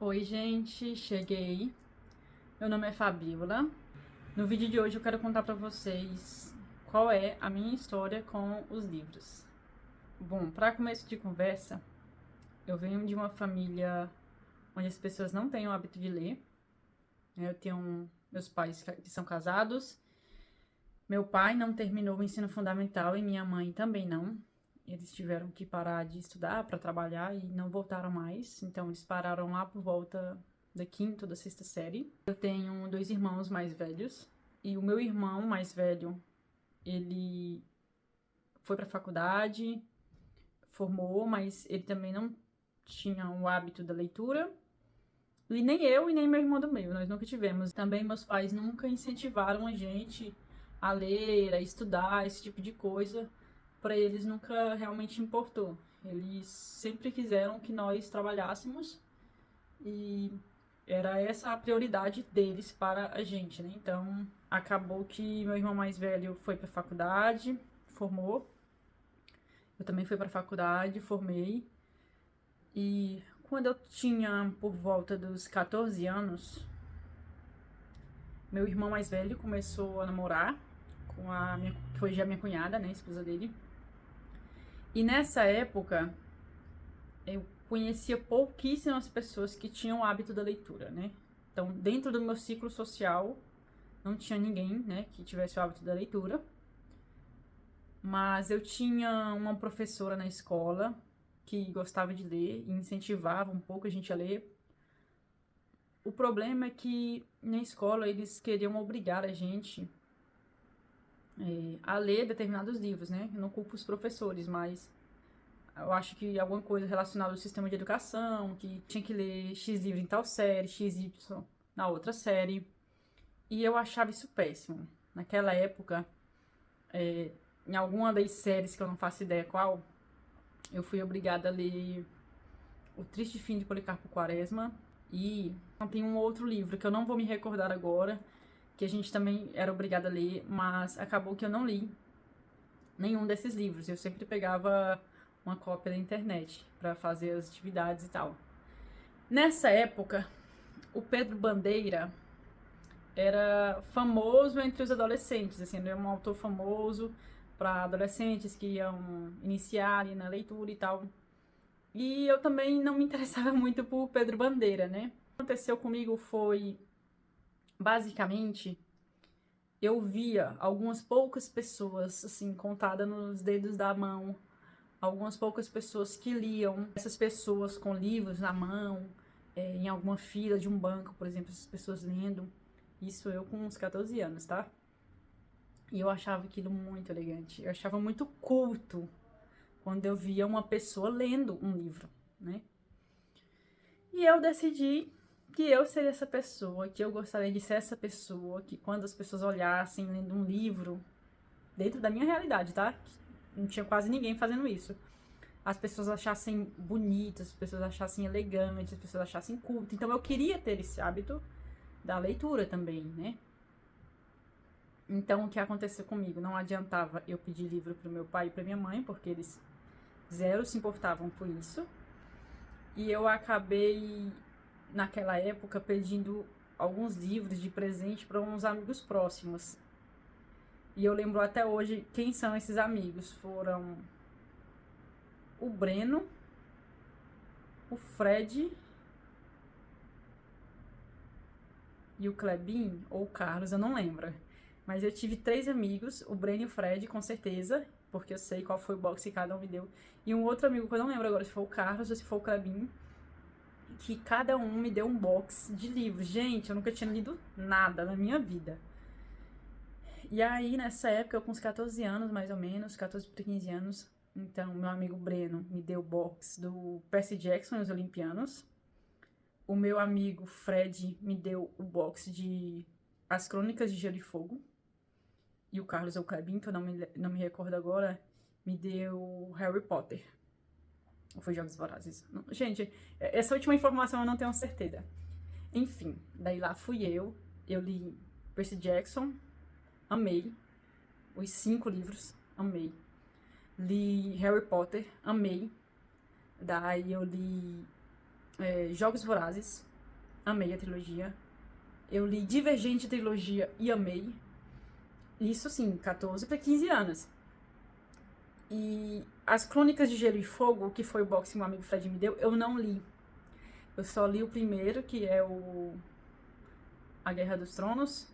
Oi, gente, cheguei. Meu nome é Fabiola. No vídeo de hoje eu quero contar pra vocês qual é a minha história com os livros. Bom, para começo de conversa, eu venho de uma família onde as pessoas não têm o hábito de ler. Eu tenho meus pais que são casados. Meu pai não terminou o ensino fundamental e minha mãe também não. Eles tiveram que parar de estudar para trabalhar e não voltaram mais. Então, eles pararam lá por volta da quinta ou da sexta série. Eu tenho dois irmãos mais velhos. E o meu irmão mais velho, ele foi para a faculdade, formou, mas ele também não tinha o hábito da leitura. E nem eu e nem meu irmão do meio, nós nunca tivemos. Também meus pais nunca incentivaram a gente a ler, a estudar, esse tipo de coisa. Para eles nunca realmente importou. Eles sempre quiseram que nós trabalhássemos e era essa a prioridade deles para a gente, né? Então, acabou que meu irmão mais velho foi para a faculdade, formou. Eu também fui para a faculdade, formei. E quando eu tinha por volta dos 14 anos, meu irmão mais velho começou a namorar com a minha, que hoje é a minha cunhada, né, a esposa dele. E nessa época, eu conhecia pouquíssimas pessoas que tinham o hábito da leitura, né? Então, dentro do meu ciclo social, não tinha ninguém, né, que tivesse o hábito da leitura. Mas eu tinha uma professora na escola que gostava de ler e incentivava um pouco a gente a ler. O problema é que na escola eles queriam obrigar a gente a ler determinados livros, né? Eu não culpo os professores, mas eu acho que alguma coisa relacionada ao sistema de educação, que tinha que ler X livro em tal série, XY na outra série. E eu achava isso péssimo. Naquela época, em alguma das séries que eu não faço ideia qual, eu fui obrigada a ler O Triste Fim de Policarpo Quaresma. E tem um outro livro que eu não vou me recordar agora, que a gente também era obrigada a ler, mas acabou que eu não li nenhum desses livros. Eu sempre pegava uma cópia da internet para fazer as atividades e tal. Nessa época, o Pedro Bandeira era famoso entre os adolescentes, assim, ele era um autor famoso para adolescentes que iam iniciar ali na leitura e tal. E eu também não me interessava muito por Pedro Bandeira, né? O que aconteceu comigo foi, basicamente, eu via algumas poucas pessoas, assim, contadas nos dedos da mão, algumas poucas pessoas que liam, essas pessoas com livros na mão, em alguma fila de um banco, por exemplo, essas pessoas lendo. Isso eu com uns 14 anos, tá? E eu achava aquilo muito elegante. Eu achava muito culto quando eu via uma pessoa lendo um livro, né? E eu decidi que eu seria essa pessoa, que eu gostaria de ser essa pessoa, que quando as pessoas olhassem lendo um livro, dentro da minha realidade, tá? Não tinha quase ninguém fazendo isso. As pessoas achassem bonito, as pessoas achassem elegante, as pessoas achassem culto. Então eu queria ter esse hábito da leitura também, né? Então o que aconteceu comigo? Não adiantava eu pedir livro pro meu pai e pra minha mãe, porque eles zero se importavam por isso. E eu acabei, naquela época, pedindo alguns livros de presente para uns amigos próximos. E eu lembro até hoje quem são esses amigos. Foram o Breno, o Fred e o Clebin, ou o Carlos, eu não lembro. Mas eu tive 3 amigos, o Breno e o Fred, com certeza, porque eu sei qual foi o box que cada um me deu. E um outro amigo que eu não lembro agora se foi o Carlos ou se foi o Clebin, que cada um me deu um box de livros. Gente, eu nunca tinha lido nada na minha vida. E aí, nessa época, eu com uns 14 anos, mais ou menos, 14 para 15 anos, então, meu amigo Breno me deu o box do Percy Jackson e os Olimpianos. O meu amigo Fred me deu o box de As Crônicas de Gelo e Fogo. E o Carlos ou o Clebin, que eu não me recordo agora, me deu Harry Potter. Ou foi Jogos Vorazes? Não, gente, essa última informação eu não tenho certeza. Enfim, daí lá fui eu li Percy Jackson, amei. Os 5 livros, amei. Li Harry Potter, amei. Daí eu li Jogos Vorazes, amei a trilogia. Eu li Divergente trilogia e amei. Isso sim, 14 para 15 anos. E as Crônicas de Gelo e Fogo, que foi o box que meu amigo Fred me deu, eu não li. Eu só li o primeiro, que é o A Guerra dos Tronos.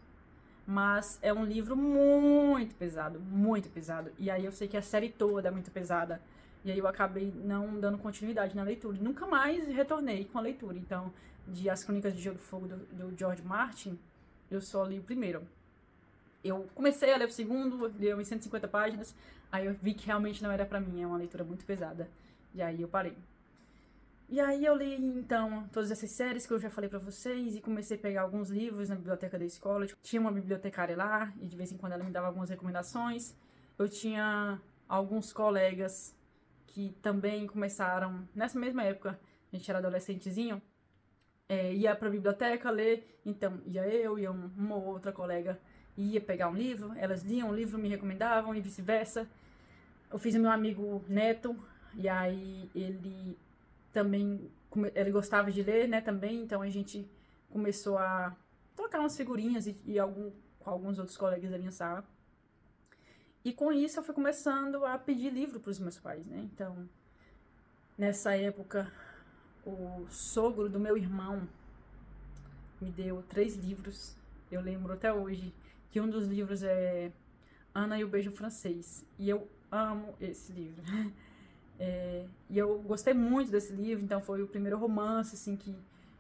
Mas é um livro muito pesado, muito pesado. E aí eu sei que a série toda é muito pesada. E aí eu acabei não dando continuidade na leitura. E nunca mais retornei com a leitura. Então, de As Crônicas de Gelo e Fogo do George Martin, eu só li o primeiro. Eu comecei a ler o segundo, li umas 150 páginas, aí eu vi que realmente não era pra mim, é uma leitura muito pesada. E aí eu parei. E aí eu li, então, todas essas séries que eu já falei pra vocês e comecei a pegar alguns livros na biblioteca da escola. Tinha uma bibliotecária lá e de vez em quando ela me dava algumas recomendações. Eu tinha alguns colegas que também começaram, nessa mesma época, a gente era adolescentezinho, ia pra biblioteca ler, então ia uma ou outra colega ia pegar um livro, elas liam um livro, me recomendavam e vice-versa. Eu fiz o meu amigo Neto, e aí ele também, ele gostava de ler, né, também, então a gente começou a trocar umas figurinhas com alguns outros colegas da minha sala. E com isso eu fui começando a pedir livro para os meus pais, né, então nessa época o sogro do meu irmão me deu 3 livros, eu lembro até hoje, que um dos livros é Ana e o Beijo Francês, e eu amo esse livro. E eu gostei muito desse livro, então foi o primeiro romance, assim, que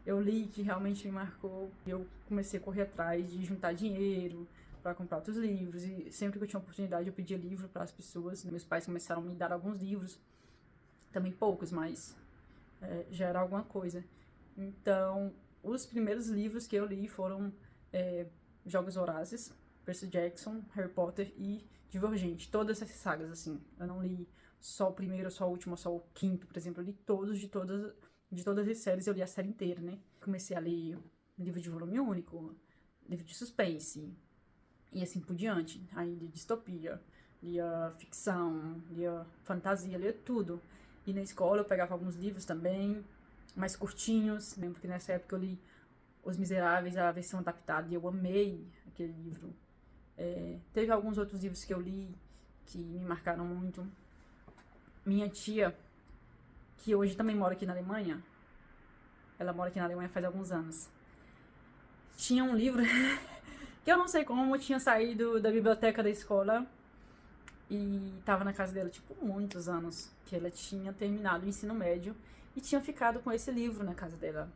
eu li, que realmente me marcou. Eu comecei a correr atrás de juntar dinheiro para comprar outros livros, e sempre que eu tinha oportunidade eu pedia livro para as pessoas. Meus pais começaram a me dar alguns livros, também poucos, mas já era alguma coisa. Então, os primeiros livros que eu li foram Jogos Vorazes, Percy Jackson, Harry Potter e Divergente. Todas essas sagas, assim. Eu não li só o primeiro, só o último, só o quinto, por exemplo. Eu li todos, de todas as séries, eu li a série inteira, né? Comecei a ler livro de volume único, livro de suspense, e assim por diante. Aí de distopia, lia ficção, lia fantasia, lia tudo. E na escola eu pegava alguns livros também, mais curtinhos, né? Porque nessa época eu li Os Miseráveis, a versão adaptada, e eu amei aquele livro. Teve alguns outros livros que eu li que me marcaram muito. Minha tia, que hoje também mora aqui na Alemanha, ela mora aqui na Alemanha faz alguns anos, tinha um livro que eu não sei como tinha saído da biblioteca da escola e tava na casa dela, tipo, muitos anos, que ela tinha terminado o ensino médio e tinha ficado com esse livro na casa dela.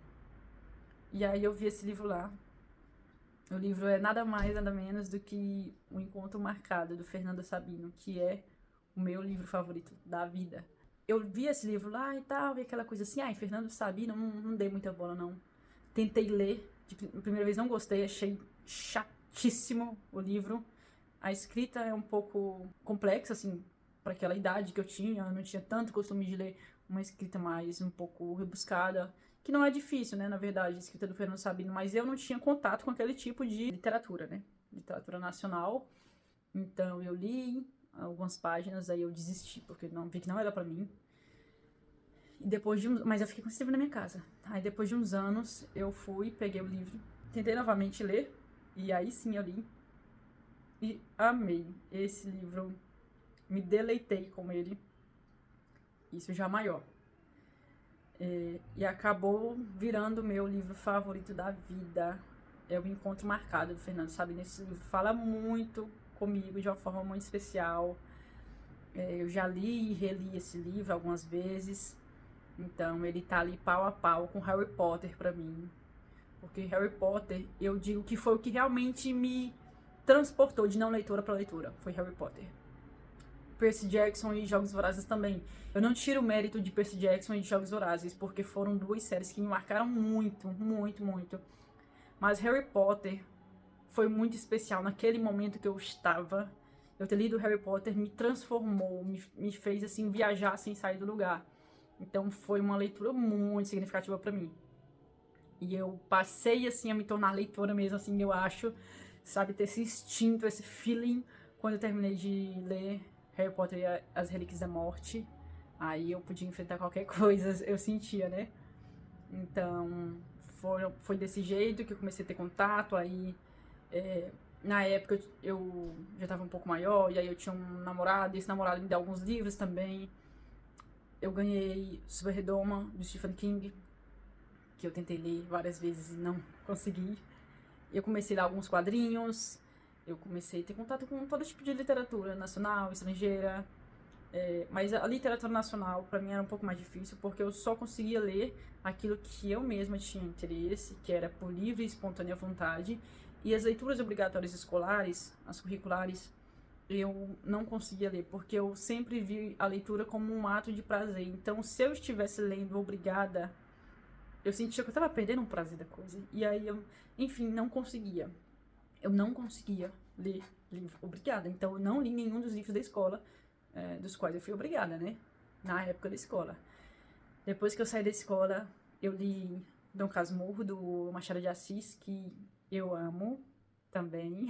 E aí eu vi esse livro lá. O livro é nada mais, nada menos do que O Encontro Marcado, do Fernando Sabino, que é o meu livro favorito da vida. Eu vi esse livro lá e tal, e aquela coisa assim, Fernando Sabino, não dei muita bola, não. Tentei ler, a primeira vez não gostei, achei chatíssimo o livro. A escrita é um pouco complexa, assim, para aquela idade que eu não tinha tanto costume de ler uma escrita mais um pouco rebuscada, que não é difícil, né, na verdade, a escrita do Fernando Sabino, mas eu não tinha contato com aquele tipo de literatura, né, literatura nacional. Então eu li algumas páginas, aí eu desisti, porque vi que não era pra mim. E depois mas eu fiquei com esse livro na minha casa. Aí depois de uns anos, eu peguei o livro, tentei novamente ler, e aí sim eu li. E amei esse livro, me deleitei com ele, isso já maior. E acabou virando o meu livro favorito da vida. É O Encontro Marcado, do Fernando Sabino. Esse livro fala muito comigo de uma forma muito especial. Eu já li e reli esse livro algumas vezes. Então ele tá ali pau a pau com Harry Potter pra mim. Porque Harry Potter, eu digo que foi o que realmente me transportou de não leitora pra leitura. Foi Harry Potter. Percy Jackson e Jogos Vorazes também. Eu não tiro o mérito de Percy Jackson e de Jogos Vorazes, porque foram 2 séries que me marcaram muito, muito, muito. Mas Harry Potter foi muito especial naquele momento que eu estava. Eu ter lido Harry Potter me transformou, me fez assim viajar sem sair do lugar. Então foi uma leitura muito significativa para mim. E eu passei assim a me tornar leitora mesmo, assim, eu acho, sabe, ter esse instinto, esse feeling quando eu terminei de ler Harry Potter e as Relíquias da Morte. Aí eu podia enfrentar qualquer coisa, eu sentia, né? Então, foi desse jeito que eu comecei a ter contato, aí na época eu já estava um pouco maior, e aí eu tinha um namorado, e esse namorado me deu alguns livros também. Eu ganhei Super Redoma, do Stephen King, que eu tentei ler várias vezes e não consegui. Eu comecei a ler alguns quadrinhos, eu comecei a ter contato com todo tipo de literatura, nacional, estrangeira, mas a literatura nacional para mim era um pouco mais difícil, porque eu só conseguia ler aquilo que eu mesma tinha interesse, que era por livre e espontânea vontade, e as leituras obrigatórias escolares, as curriculares, eu não conseguia ler, porque eu sempre vi a leitura como um ato de prazer. Então, se eu estivesse lendo obrigada, eu sentia que eu estava perdendo um prazer da coisa. E aí eu, enfim, não conseguia. Eu não conseguia ler livro obrigada. Então, eu não li nenhum dos livros da escola, dos quais eu fui obrigada, né? Na época da escola. Depois que eu saí da escola, eu li Dom Casmurro, do Machado de Assis, que eu amo também.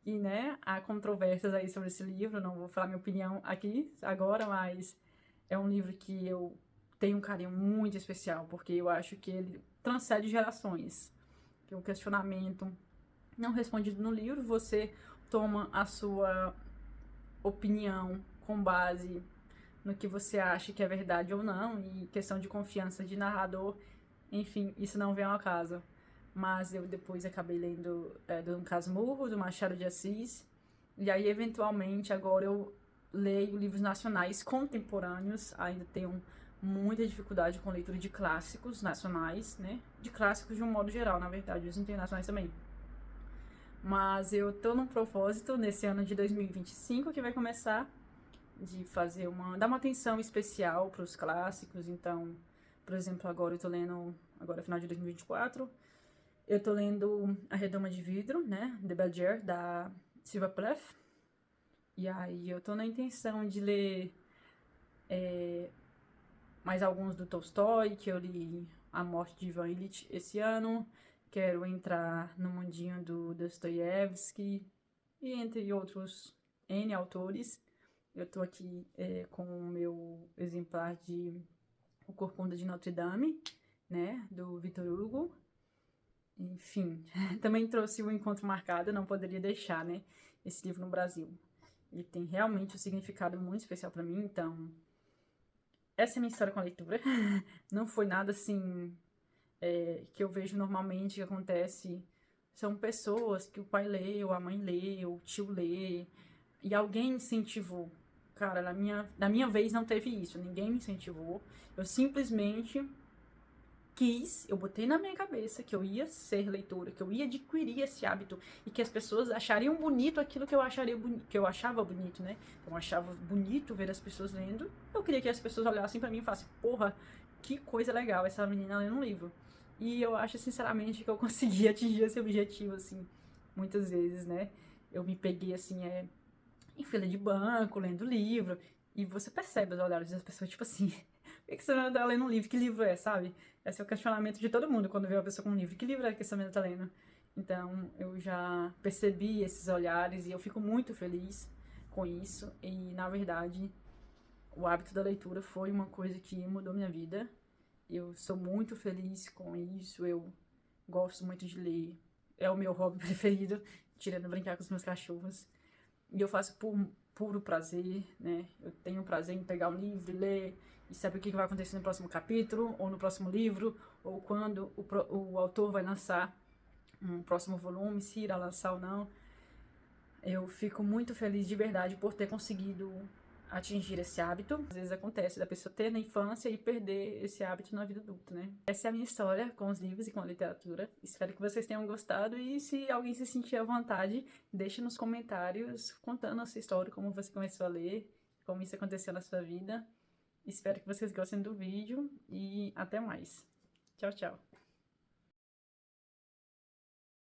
E, né, há controvérsias aí sobre esse livro, não vou falar minha opinião aqui agora, mas é um livro que eu tenho um carinho muito especial, porque eu acho que ele transcende gerações. Que o questionamento não respondido no livro, você toma a sua opinião com base no que você acha que é verdade ou não, e questão de confiança de narrador, enfim, isso não vem ao caso. Mas eu depois acabei lendo Dom Casmurro, do Machado de Assis, e aí eventualmente agora eu leio livros nacionais contemporâneos, ainda tenho muita dificuldade com leitura de clássicos nacionais, né? De clássicos de um modo geral, na verdade, os internacionais também. Mas eu tô num propósito nesse ano de 2025 que vai começar de dar uma atenção especial para os clássicos. Então, por exemplo, agora eu tô lendo, agora final de 2024, eu tô lendo A Redoma de Vidro, né, The Belgier, da Sylvia Plath. E aí eu tô na intenção de ler mais alguns do Tolstói, que eu li A Morte de Ivan Ilitch esse ano. Quero entrar no mundinho do Dostoiévski e entre outros N autores. Eu tô aqui com o meu exemplar de O Corcunda de Notre Dame, né, do Victor Hugo. Enfim, também trouxe o Encontro Marcado, não poderia deixar, né, esse livro no Brasil. Ele tem realmente um significado muito especial para mim, então essa é a minha história com a leitura. Não foi nada assim que eu vejo normalmente que acontece. São pessoas que o pai lê, ou a mãe lê, ou o tio lê, e alguém incentivou. Cara, na minha vez não teve isso, ninguém me incentivou. Eu simplesmente eu botei na minha cabeça que eu ia ser leitora, que eu ia adquirir esse hábito e que as pessoas achariam bonito aquilo que que eu achava bonito, né? Eu achava bonito ver as pessoas lendo. Eu queria que as pessoas olhassem pra mim e falassem: porra, que coisa legal essa menina lendo um livro. E eu acho, sinceramente, que eu consegui atingir esse objetivo, assim, muitas vezes, né? Eu me peguei, assim, em fila de banco, lendo livro, e você percebe os olhares das pessoas, tipo assim, por que você não tá lendo um livro? Que livro é, sabe? Esse é o questionamento de todo mundo quando vê uma pessoa com um livro. Que livro é que essa menina tá lendo? Então, eu já percebi esses olhares e eu fico muito feliz com isso. E, na verdade, o hábito da leitura foi uma coisa que mudou minha vida. Eu sou muito feliz com isso. Eu gosto muito de ler. É o meu hobby preferido, tirando brincar com os meus cachorros. E eu faço por puro prazer, né? Eu tenho prazer em pegar um livro e ler e saber o que vai acontecer no próximo capítulo, ou no próximo livro, ou quando o autor vai lançar um próximo volume, se irá lançar ou não. Eu fico muito feliz de verdade por ter conseguido atingir esse hábito. Às vezes acontece da pessoa ter na infância e perder esse hábito na vida adulta, né? Essa é a minha história com os livros e com a literatura. Espero que vocês tenham gostado e se alguém se sentir à vontade, deixe nos comentários contando a sua história, como você começou a ler, como isso aconteceu na sua vida. Espero que vocês gostem do vídeo e até mais. Tchau, tchau.